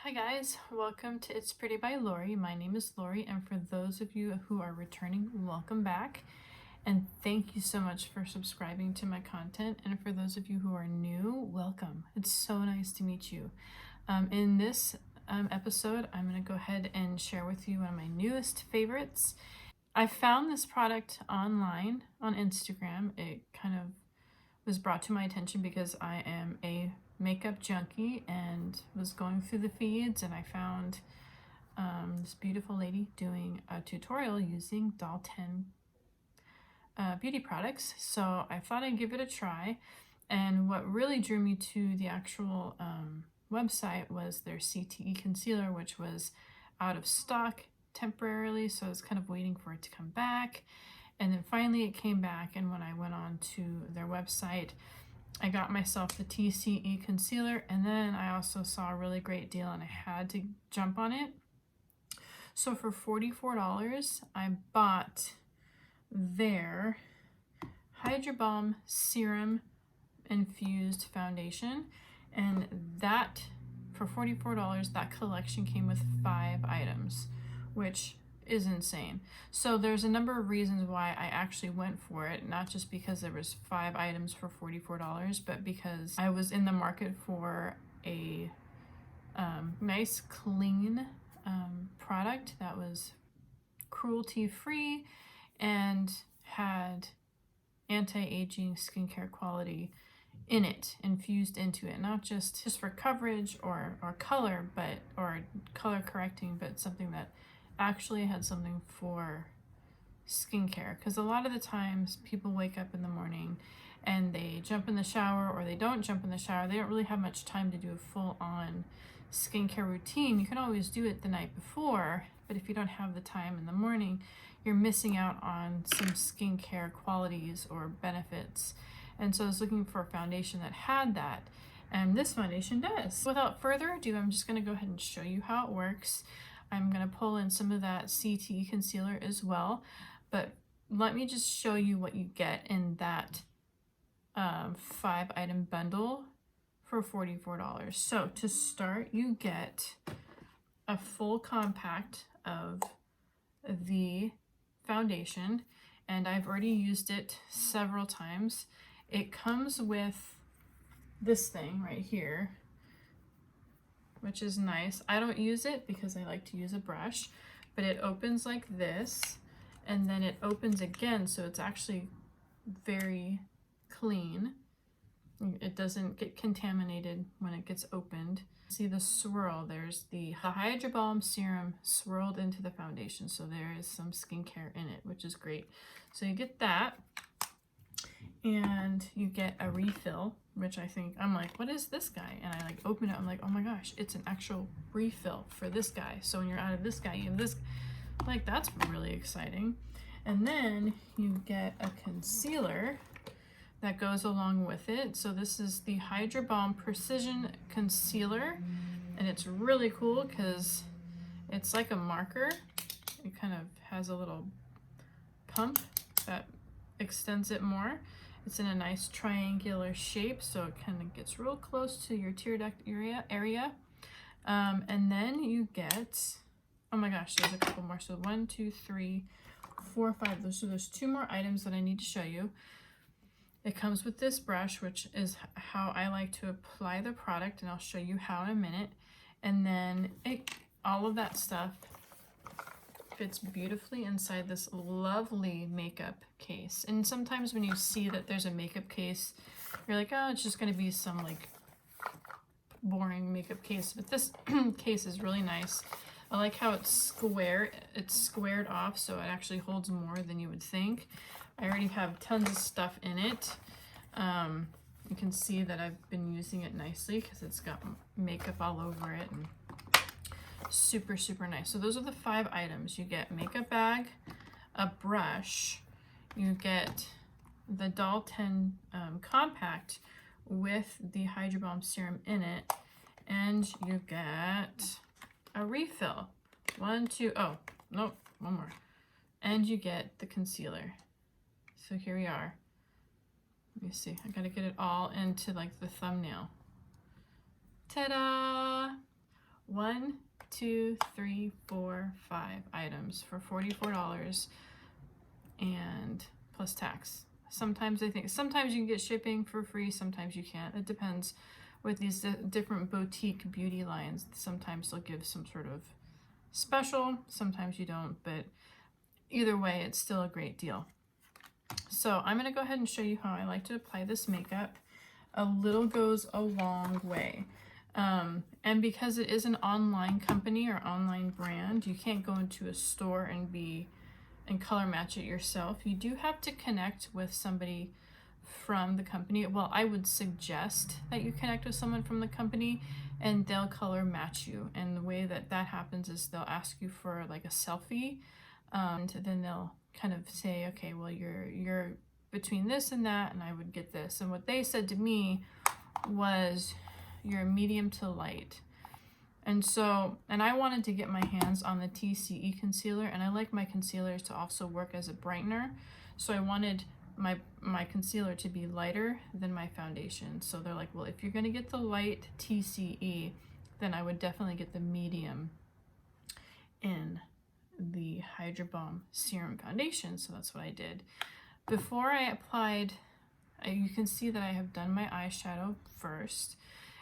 Hi guys, welcome to It's Pretty by Lori. My name is Lori, and for those of you who are returning, welcome back. And thank you so much for subscribing to my content. And for those of you who are new, welcome. It's so nice to meet you. In this episode, I'm going to go ahead and share with you one of my newest favorites. I found this product online on Instagram. It kind of was brought to my attention because I am a makeup junkie and was going through the feeds, and I found this beautiful lady doing a tutorial using Doll 10 beauty products. So I thought I'd give it a try, and what really drew me to the actual website was their T.C.E concealer, which was out of stock temporarily, so I was kind of waiting for it to come back. And then finally it came back, and when I went on to their website, I got myself the T.C.E concealer, and then I also saw a really great deal and I had to jump on it. So for $44, I bought their HydraBalm Serum Infused Foundation, and that, for $44, that collection came with 5 items, which is insane. So there's a number of reasons why I actually went for it, not just because there was 5 items for $44, but because I was in the market for a nice clean product that was cruelty free and had anti-aging skincare quality in it, infused into it, not just for coverage or color, but or color correcting, but something that actually had something for skincare. Because a lot of the times people wake up in the morning and they jump in the shower, or they don't jump in the shower. They don't really have much time to do a full-on skincare routine. You can always do it the night before, but if you don't have the time in the morning, you're missing out on some skincare qualities or benefits. And so I was looking for a foundation that had that, and this foundation does. Without further ado, I'm just going to go ahead and show you how it works. I'm going to pull in some of that T.C.E concealer as well, but let me just show you what you get in that 5-item bundle for $44. So to start, you get a full compact of the foundation, and I've already used it several times. It comes with this thing right here, which is nice. I don't use it because I like to use a brush, but it opens like this, and then it opens again, so it's actually very clean. It doesn't get contaminated when it gets opened. See the swirl, there's the HydraBalm Serum swirled into the foundation, so there is some skincare in it, which is great. So you get that, and you get a refill, which I think, I'm like, what is this guy? And I like open it, I'm like, oh my gosh, it's an actual refill for this guy. So when you're out of this guy, you have this, like, that's really exciting. And then you get a concealer that goes along with it. So this is the HydraBalm Precision Concealer, and it's really cool because it's like a marker. It kind of has a little pump that extends it more. It's in a nice triangular shape, so it kind of gets real close to your tear duct area. And then you get, oh my gosh, there's a couple more. So 1, 2, 3, 4, 5. So there's 2 more items that I need to show you. It comes with this brush, which is how I like to apply the product, and I'll show you how in a minute. And then all of that stuff fits beautifully inside this lovely makeup case. And sometimes when you see that there's a makeup case, you're like, oh, it's just going to be some like boring makeup case. But this case is really nice. I like how it's squared off, so it actually holds more than you would think. I already have tons of stuff in it. You can see that I've been using it nicely because it's got makeup all over it, and super, super nice. So those are the 5 items. You get makeup bag, a brush, you get the Doll 10 compact with the HydraBalm serum in it, and you get a refill. 1, 2, oh, nope, one more. And you get the concealer. So here we are. Let me see, I gotta get it all into like the thumbnail. Ta-da! 1, 2, 3, 4, 5 items for $44 and plus tax. Sometimes you can get shipping for free, sometimes you can't. It depends with these different boutique beauty lines. Sometimes they'll give some sort of special, sometimes you don't, but either way, it's still a great deal. So I'm going to go ahead and show you how I like to apply this makeup. A little goes a long way. And because it is an online company or online brand, you can't go into a store and color match it yourself. You do have to connect with somebody from the company. Well, I would suggest that you connect with someone from the company and they'll color match you. And the way that happens is they'll ask you for like a selfie, and then they'll kind of say, okay, well, you're between this and that, and I would get this. And what they said to me was, you're medium to light. And so, and I wanted to get my hands on the T.C.E concealer, and I like my concealers to also work as a brightener. So I wanted my concealer to be lighter than my foundation. So they're like, well, if you're gonna get the light T.C.E, then I would definitely get the medium in the HydraBalm Serum Foundation. So that's what I did. Before I applied, you can see that I have done my eyeshadow first.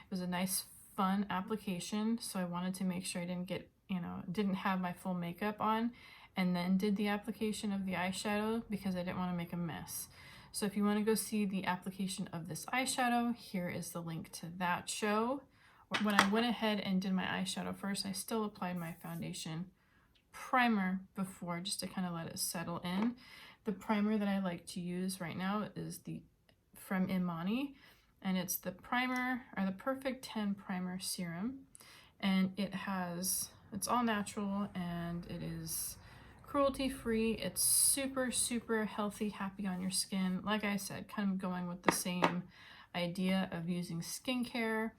It was a nice fun application, so I wanted to make sure I didn't have my full makeup on and then did the application of the eyeshadow, because I didn't want to make a mess. So if you want to go see the application of this eyeshadow, here is the link to that show. When I went ahead and did my eyeshadow first, I still applied my foundation primer before, just to kind of let it settle in. The primer that I like to use right now is from Imani, and it's the primer, or the Perfect 10 Primer Serum, and it's all natural and it is cruelty free. It's super, super healthy, happy on your skin. Like I said, kind of going with the same idea of using skincare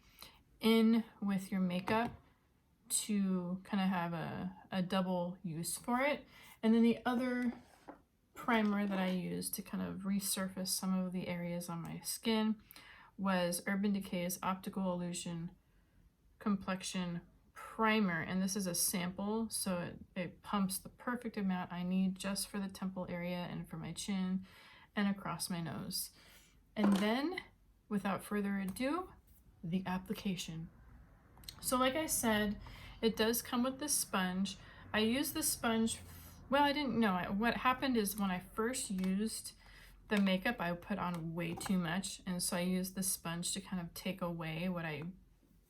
in with your makeup to kind of have a double use for it. And then the other primer that I used to kind of resurface some of the areas on my skin was Urban Decay's Optical Illusion Complexion Primer, and this is a sample, so it pumps the perfect amount I need just for the temple area and for my chin and across my nose. And then, without further ado, the application. So like I said, it does come with this sponge. I use the sponge, well, I didn't know. What happened is when I first used the makeup, I put on way too much, and so I used the sponge to kind of take away what I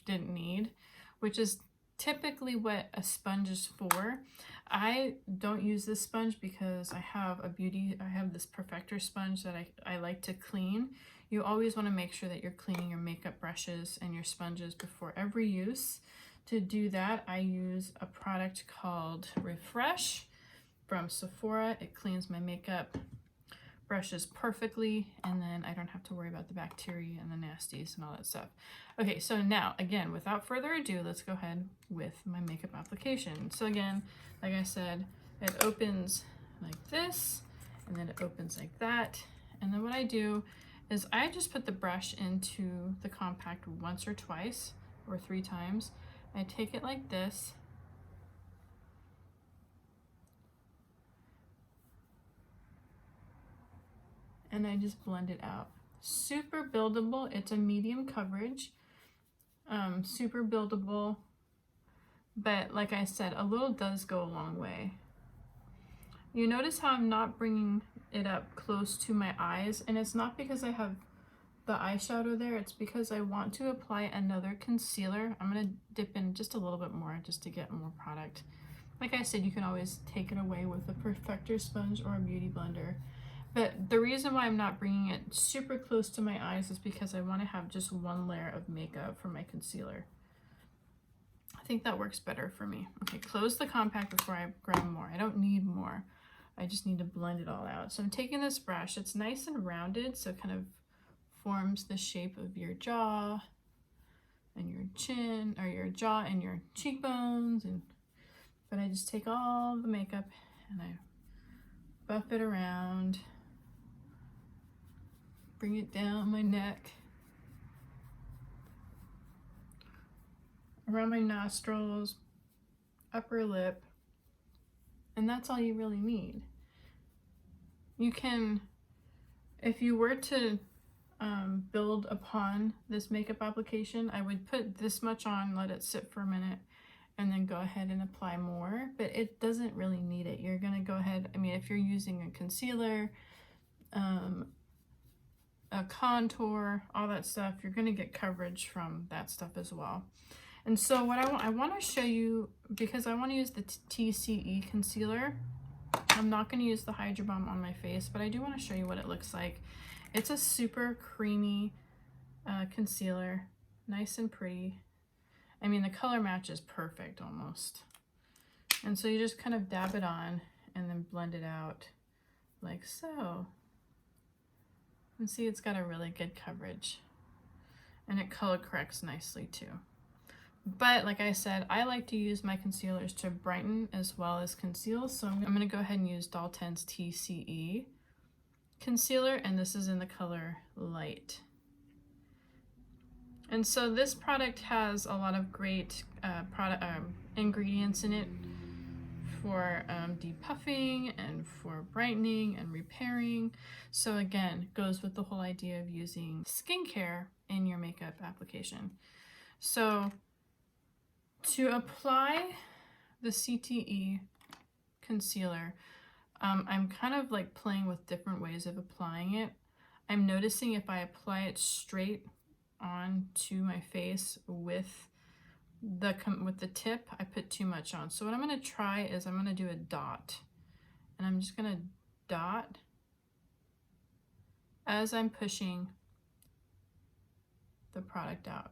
didn't need, which is typically what a sponge is for. I don't use this sponge because I have this perfector sponge that I like to clean. You always want to make sure that you're cleaning your makeup brushes and your sponges before every use. To do that, I use a product called Refresh from Sephora. It cleans my makeup brushes perfectly, and then I don't have to worry about the bacteria and the nasties and all that stuff. Okay, so now, again, without further ado, let's go ahead with my makeup application. So again, like I said, it opens like this, and then it opens like that. And then what I do is I just put the brush into the compact once or twice or 3 times. I take it like this, and I just blend it out. Super buildable. It's a medium coverage, super buildable, but like I said, a little does go a long way. You notice how I'm not bringing it up close to my eyes, and it's not because I have the eyeshadow there, it's because I want to apply another concealer. I'm gonna dip in just a little bit more just to get more product. Like I said, you can always take it away with a perfector sponge or a beauty blender. But the reason why I'm not bringing it super close to my eyes is because I want to have just one layer of makeup for my concealer. I think that works better for me. Okay, close the compact before I grab more. I don't need more. I just need to blend it all out. So I'm taking this brush. It's nice and rounded, so it kind of forms the shape of your jaw and your chin, or your jaw and your cheekbones. But I just take all the makeup and I buff it around. Bring it down my neck. around my nostrils, upper lip, and that's all you really need. You can, if you were to build upon this makeup application, I would put this much on, let it sit for a minute, and then go ahead and apply more, but it doesn't really need it. You're gonna go ahead, I mean, if you're using a concealer, a contour, all that stuff, you're gonna get coverage from that stuff as well. And so what I want to show you, because I want to use the T.C.E concealer, I'm not going to use the HydraBalm on my face, but I do want to show you what it looks like. It's a super creamy concealer, nice and pretty. I mean, the color match is perfect almost. And so you just kind of dab it on and then blend it out like so. And see, it's got a really good coverage. And it color corrects nicely too. But like I said, I like to use my concealers to brighten as well as conceal. So I'm going to go ahead and use Doll 10's T.C.E concealer, and this is in the color Light. And so this product has a lot of great ingredients in it for depuffing and for brightening and repairing. So again, goes with the whole idea of using skincare in your makeup application. So to apply the CTE concealer, I'm kind of like playing with different ways of applying it. I'm noticing if I apply it straight onto my face with the tip, I put too much on. So what I'm going to try is I'm going to do a dot, and I'm just going to dot as I'm pushing the product out.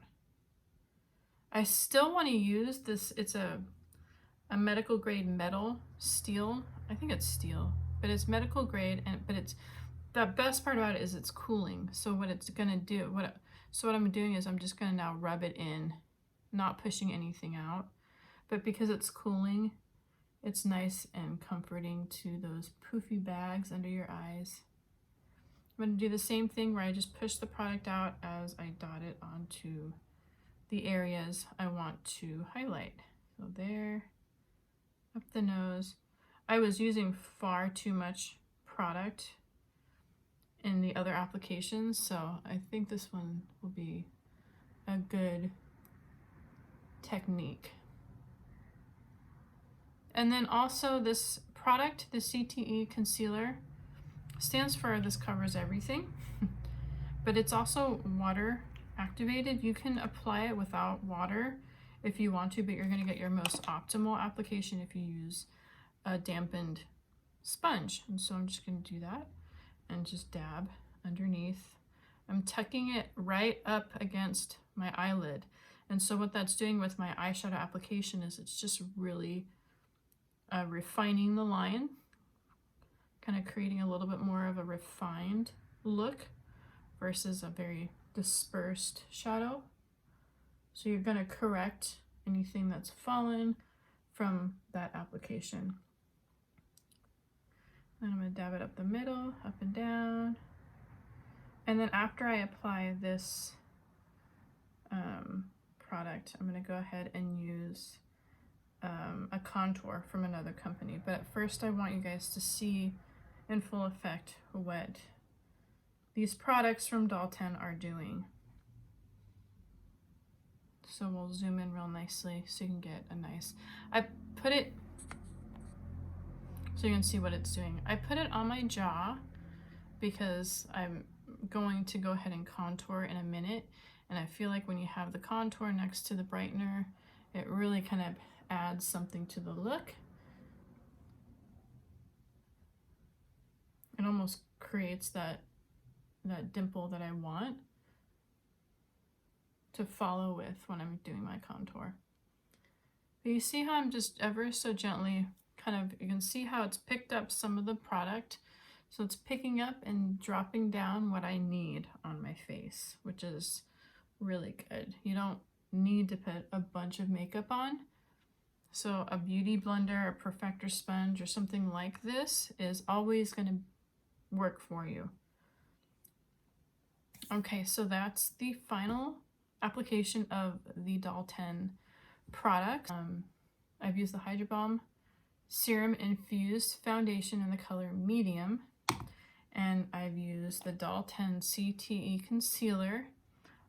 I still want to use this, it's a medical grade metal steel. I think it's steel, but it's medical grade, but it's, the best part about it is it's cooling. So what it's gonna do, what I'm doing is I'm just gonna now rub it in, not pushing anything out, but because it's cooling, it's nice and comforting to those poofy bags under your eyes. I'm gonna do the same thing where I just push the product out as I dot it onto the areas I want to highlight. So there, up the nose. I was using far too much product in the other applications, so I think this one will be a good technique. And then also this product, the CTE concealer, stands for this covers everything, but it's also water activated. You can apply it without water if you want to, but you're going to get your most optimal application if you use a dampened sponge. And so I'm just going to do that and just dab underneath. I'm tucking it right up against my eyelid. And so what that's doing with my eyeshadow application is it's just really refining the line, kind of creating a little bit more of a refined look versus a very dispersed shadow. So you're going to correct anything that's fallen from that application. And I'm going to dab it up the middle, up and down. And then after I apply this product, I'm going to go ahead and use a contour from another company. But at first I want you guys to see in full effect what these products from Doll 10 are doing. So we'll zoom in real nicely so you can get a nice, I put it, so you can see what it's doing. I put it on my jaw because I'm going to go ahead and contour in a minute. And I feel like when you have the contour next to the brightener, it really kind of adds something to the look. It almost creates that dimple that I want to follow with when I'm doing my contour. But you see how I'm just ever so gently kind of, you can see how it's picked up some of the product. So it's picking up and dropping down what I need on my face, which is really good. You don't need to put a bunch of makeup on. So a beauty blender, a perfector sponge, or something like this is always going to work for you. Okay, so that's the final application of the Doll 10 products. I've used the HydraBalm Serum Infused Foundation in the color medium, and I've used the Doll 10 C.T.E. Concealer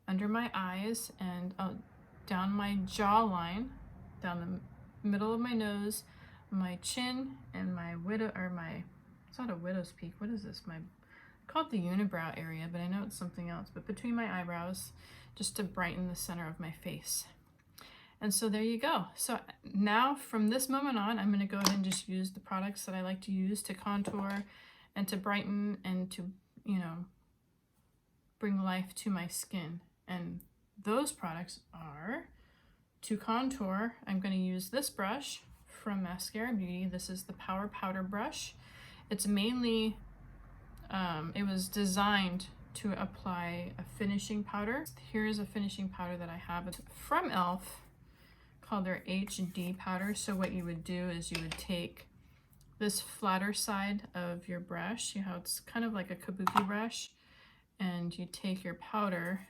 under my eyes and down my jawline, down the middle of my nose, my chin, and my it's not a widow's peak, what is this? I call it the unibrow area, but I know it's something else, but between my eyebrows, just to brighten the center of my face. And so there you go. So now from this moment on, I'm gonna go ahead and just use the products that I like to use to contour and to brighten and to, you know, bring life to my skin. And those products are, to contour, I'm going to use this brush from Mascara Beauty. This is the Power Powder brush. It's mainly, it was designed to apply a finishing powder. Here's a finishing powder that I have. It's from e.l.f. called their HD powder. So what you would do is you would take this flatter side of your brush, see how it's kind of like a kabuki brush, and you take your powder,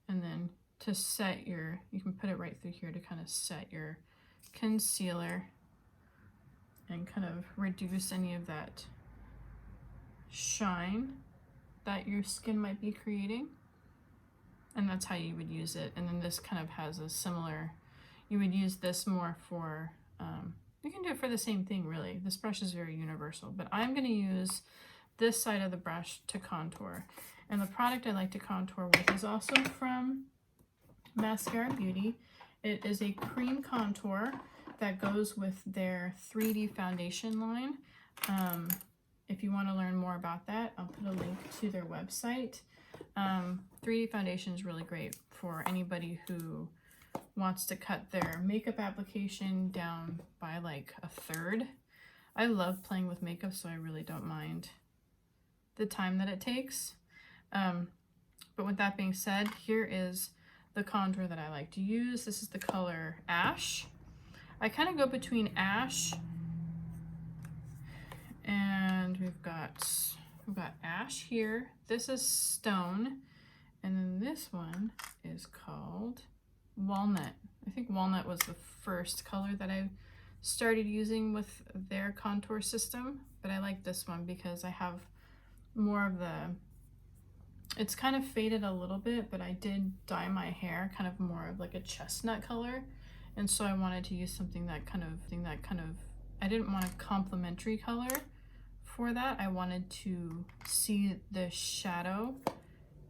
and then to set your, you can put it right through here to kind of set your concealer and kind of reduce any of that shine that your skin might be creating. And that's how you would use it. And then this kind of has a similar, you would use this more for, you can do it for the same thing really. This brush is very universal, but I'm gonna use this side of the brush to contour. And the product I like to contour with is also from Mascara Beauty. It is a cream contour that goes with their 3D foundation line. If you want to learn more about that, I'll put a link to their website. 3D foundation is really great for anybody who wants to cut their makeup application down by like a third. I love playing with makeup, so I really don't mind the time that it takes. But with that being said, here is the contour that I like to use. This is the color Ash. I kind of go between Ash and we've got Ash here. This is Stone, and then this one is called Walnut. I think Walnut was the first color that I started using with their contour system, but I like this one because I have more of the, it's kind of faded a little bit, but I did dye my hair kind of more of like a chestnut color, and so I wanted to use something that kind of, I didn't want a complementary color for that. I wanted to see the shadow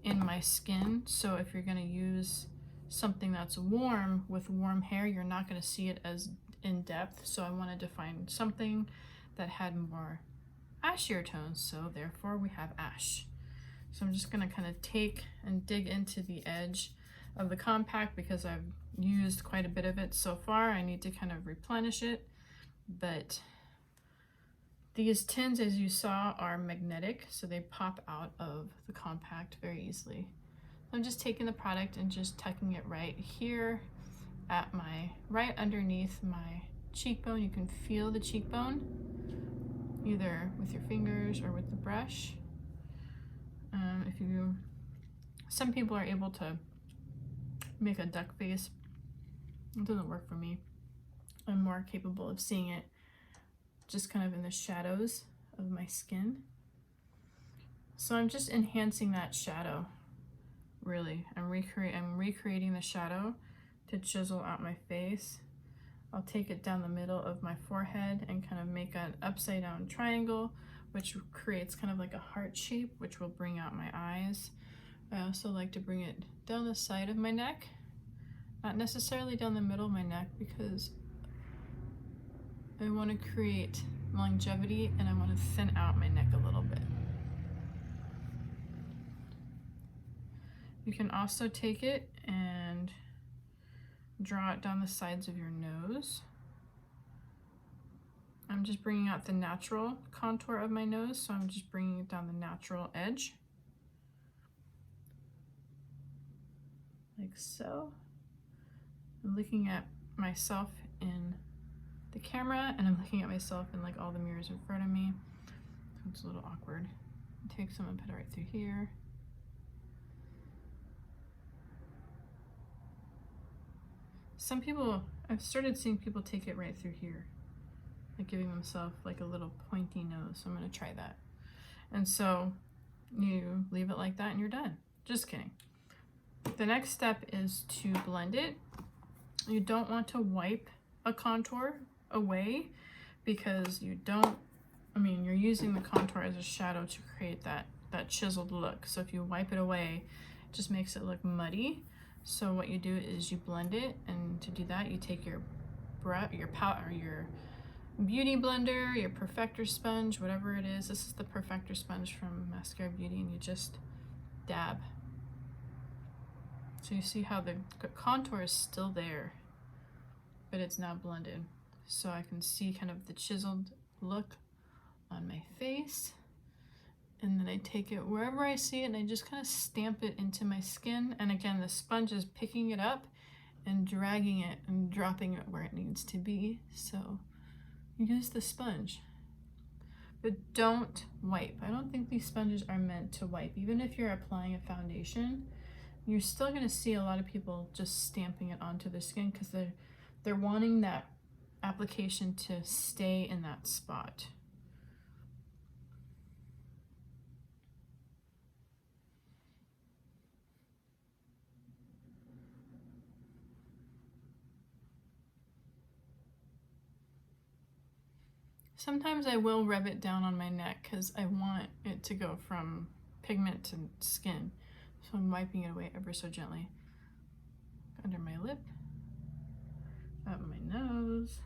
in my skin. So if you're gonna use something that's warm with warm hair, you're not gonna see it as in depth. So I wanted to find something that had more ashier tones, so therefore we have Ash. So I'm just gonna kind of take and dig into the edge of the compact because I've used quite a bit of it so far. I need to kind of replenish it, but these tins, as you saw, are magnetic, so they pop out of the compact very easily. I'm just taking the product and just tucking it right here at right underneath my cheekbone. You can feel the cheekbone either with your fingers or with the brush. Some people are able to make a duck face. It doesn't work for me. I'm more capable of seeing it just kind of in the shadows of my skin. So I'm just enhancing that shadow, really. I'm recreating the shadow to chisel out my face. I'll take it down the middle of my forehead and kind of make an upside down triangle, which creates kind of like a heart shape, which will bring out my eyes. I also like to bring it down the side of my neck, not necessarily down the middle of my neck, because I want to create longevity and I want to thin out my neck a little bit. You can also take it and draw it down the sides of your nose. I'm just bringing out the natural contour of my nose, so I'm just bringing it down the natural edge. Like so. I'm looking at myself in the camera, and I'm looking at myself in like all the mirrors in front of me. So it's a little awkward. Take some and put it right through here. some people, I've started seeing people take it right through here, like giving themselves like a little pointy nose. So I'm gonna try that. And so you leave it like that and you're done. Just kidding. The next step is to blend it. You don't want to wipe a contour away because you don't, I mean, you're using the contour as a shadow to create that chiseled look. So if you wipe it away, it just makes it look muddy. So what you do is you blend it, and to do that, you take your powder, your beauty blender, your perfector sponge, whatever it is. This is the perfector sponge from Mascara Beauty, and you just dab. So you see how the contour is still there, but it's now blended. So I can see kind of the chiseled look on my face. And then I take it wherever I see it and I just kind of stamp it into my skin. And again, the sponge is picking it up and dragging it and dropping it where it needs to be. So use the sponge, but don't wipe. I don't think these sponges are meant to wipe. Even if you're applying a foundation, you're still going to see a lot of people just stamping it onto their skin because they're wanting that application to stay in that spot. Sometimes I will rub it down on my neck because I want it to go from pigment to skin. So I'm wiping it away ever so gently. Under my lip, up my nose.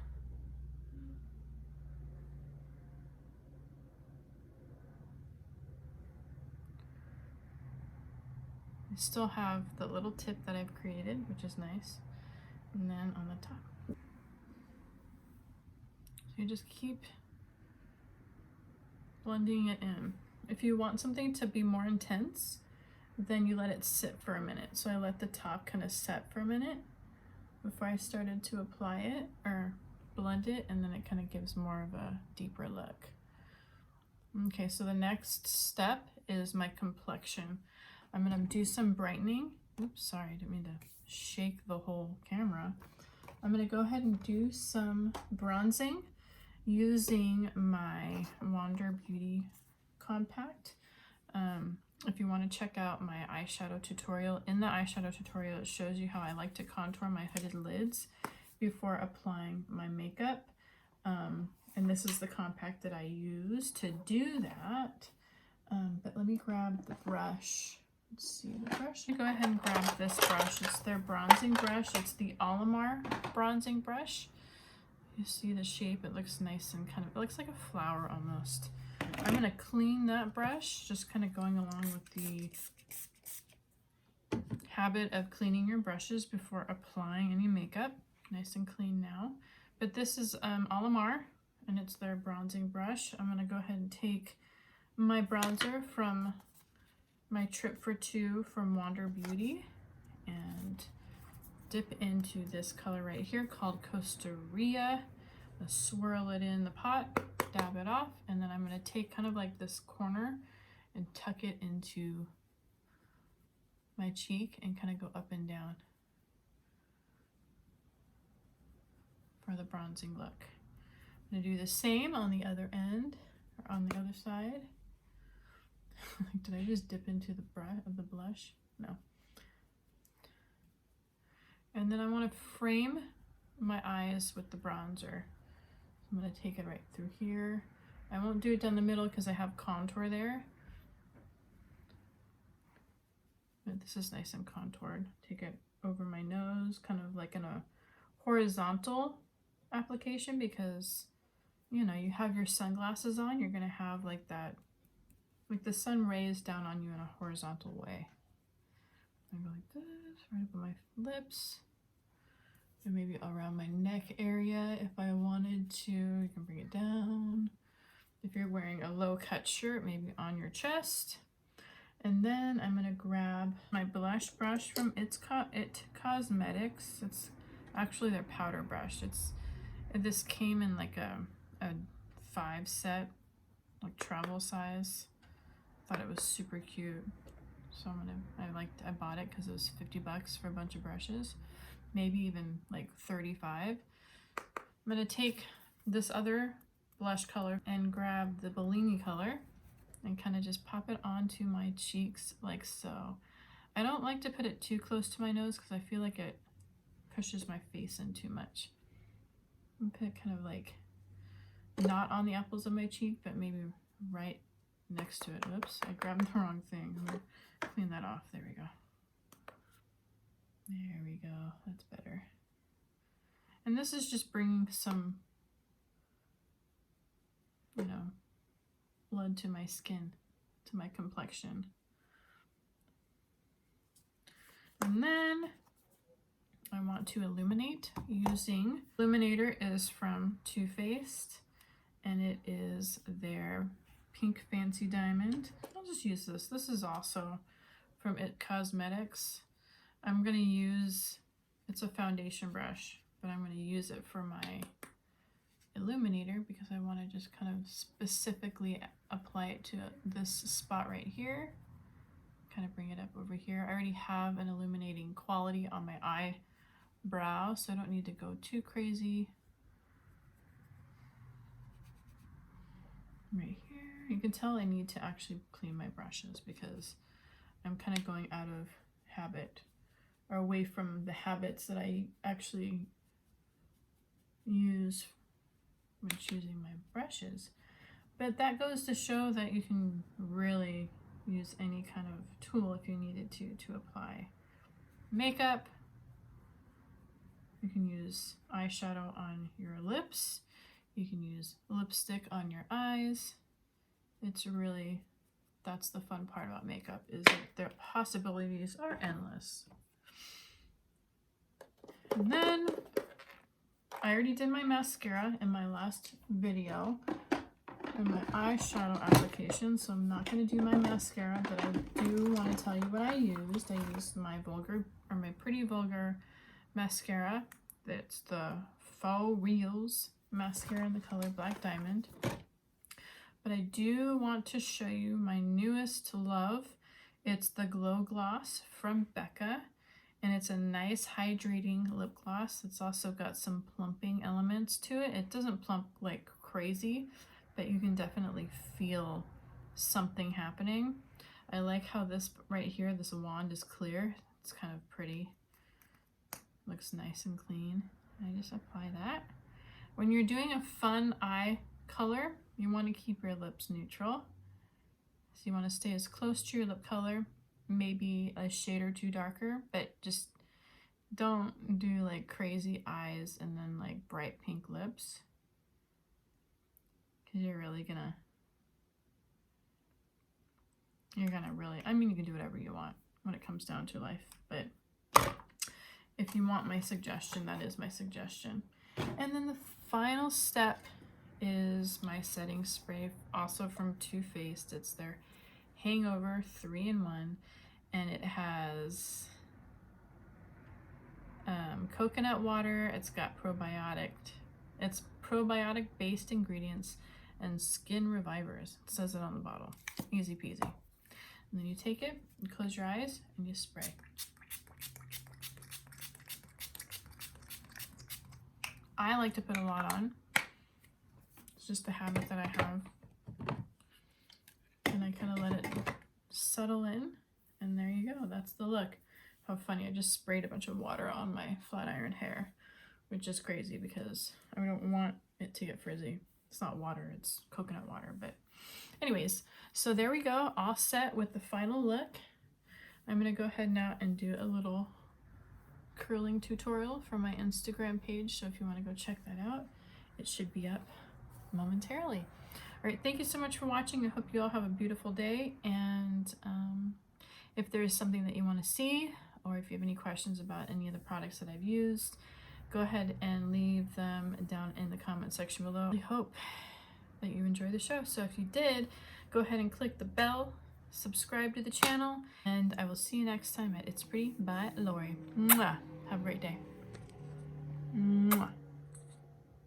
I still have the little tip that I've created, which is nice. And then on the top. So you just keep blending it in. If you want something to be more intense, then you let it sit for a minute. So I let the top kind of set for a minute before I started to apply it or blend it, and then it kind of gives more of a deeper look. Okay, so the next step is my complexion. I'm gonna do some brightening. Oops, sorry, I didn't mean to shake the whole camera. I'm gonna go ahead and do some bronzing using my Wander Beauty Compact. If you want to check out my eyeshadow tutorial, in the eyeshadow tutorial it shows you how I like to contour my hooded lids before applying my makeup. And this is the compact that I use to do that. But let me grab the brush. Let's see the brush. Go ahead and grab this brush. It's their bronzing brush. It's the Olimar bronzing brush. You see the shape, it looks nice and kind of, it looks like a flower almost. I'm gonna clean that brush, just kind of going along with the habit of cleaning your brushes before applying any makeup. Nice and clean now. But this is Olimar, and it's their bronzing brush. I'm gonna go ahead and take my bronzer from my Trip for Two from Wander Beauty and dip into this color right here called Costa Rica. I'll swirl it in the pot, dab it off, and then I'm going to take kind of like this corner and tuck it into my cheek and kind of go up and down for the bronzing look. I'm going to do the same on the other end, or on the other side. Did I just dip into the blush? No. And then I want to frame my eyes with the bronzer. I'm going to take it right through here. I won't do it down the middle because I have contour there. But this is nice and contoured. Take it over my nose, kind of like in a horizontal application, because, you know, you have your sunglasses on, you're going to have like that, like the sun rays down on you in a horizontal way. I go like this, right up on my lips. And maybe around my neck area if I wanted to. You can bring it down. If you're wearing a low cut shirt, maybe on your chest. And then I'm gonna grab my blush brush from It Cosmetics. It's actually their powder brush. This came in like a 5 set, like travel size. Thought it was super cute. So I bought it because it was $50 for a bunch of brushes. maybe even like 35. I'm gonna take this other blush color and grab the Bellini color and kind of just pop it onto my cheeks like so. I don't like to put it too close to my nose because I feel like it pushes my face in too much. And put it kind of like not on the apples of my cheek, but maybe right next to it. Whoops, I grabbed the wrong thing. I'm gonna clean that off. There we go. There we go. That's better. And this is just bringing some, you know, blood to my skin, to my complexion. And then I want to illuminate using, illuminator is from Too Faced, and it is their Pink Fancy Diamond. I'll just use this. This is also from It Cosmetics. I'm gonna use, it's a foundation brush, but I'm gonna use it for my illuminator because I want to just kind of specifically apply it to this spot right here. Kind of bring it up over here. I already have an illuminating quality on my eyebrow, so I don't need to go too crazy. Right here. You can tell I need to actually clean my brushes because I'm kind of going out of habit or away from the habits that I actually use when choosing my brushes. But that goes to show that you can really use any kind of tool if you needed to apply makeup. You can use eyeshadow on your lips. You can use lipstick on your eyes. It's really, that's the fun part about makeup, is that the possibilities are endless. And then I already did my mascara in my last video and my eyeshadow application, so I'm not going to do my mascara, but I do want to tell you what I used. I used my Pretty Vulgar mascara. That's the Faux Reals mascara in the color Black Diamond. But I do want to show you my newest love. It's the Glow Gloss from Becca, and it's a nice hydrating lip gloss. It's also got some plumping elements to it. It doesn't plump like crazy, but you can definitely feel something happening. I like how this right here, this wand is clear. It's kind of pretty. Looks nice and clean. I just apply that. When you're doing a fun eye color, you want to keep your lips neutral. So you want to stay as close to your lip color, maybe a shade or two darker, but just don't do like crazy eyes and then like bright pink lips, because you're gonna really, I mean, you can do whatever you want when it comes down to life, but if you want my suggestion, that is my suggestion. And then the final step is my setting spray, also from Too Faced. It's their Hangover 3-in-1, and it has coconut water. It's got probiotic based ingredients and skin revivers. It says it on the bottle. Easy peasy. And then you take it, you close your eyes, and you spray. I like to put a lot on. It's just a habit that I have. And I kind of let it settle in, and there you go. That's the look. How funny, I just sprayed a bunch of water on my flat iron hair, which is crazy because I don't want it to get frizzy. It's not water, it's coconut water. But anyways, so there we go, all set with the final look. I'm gonna go ahead now and do a little curling tutorial for my Instagram page, so if you want to go check that out, it should be up momentarily. All right, thank you so much for watching. I hope you all have a beautiful day, and if there is something that you want to see, or if you have any questions about any of the products that I've used, go ahead and leave them down in the comment section below. I hope that you enjoy the show, so if you did, go ahead and click the bell, subscribe to the channel, and I will see you next time at It's Pretty by Lori. Mwah. Have a great day. Mwah.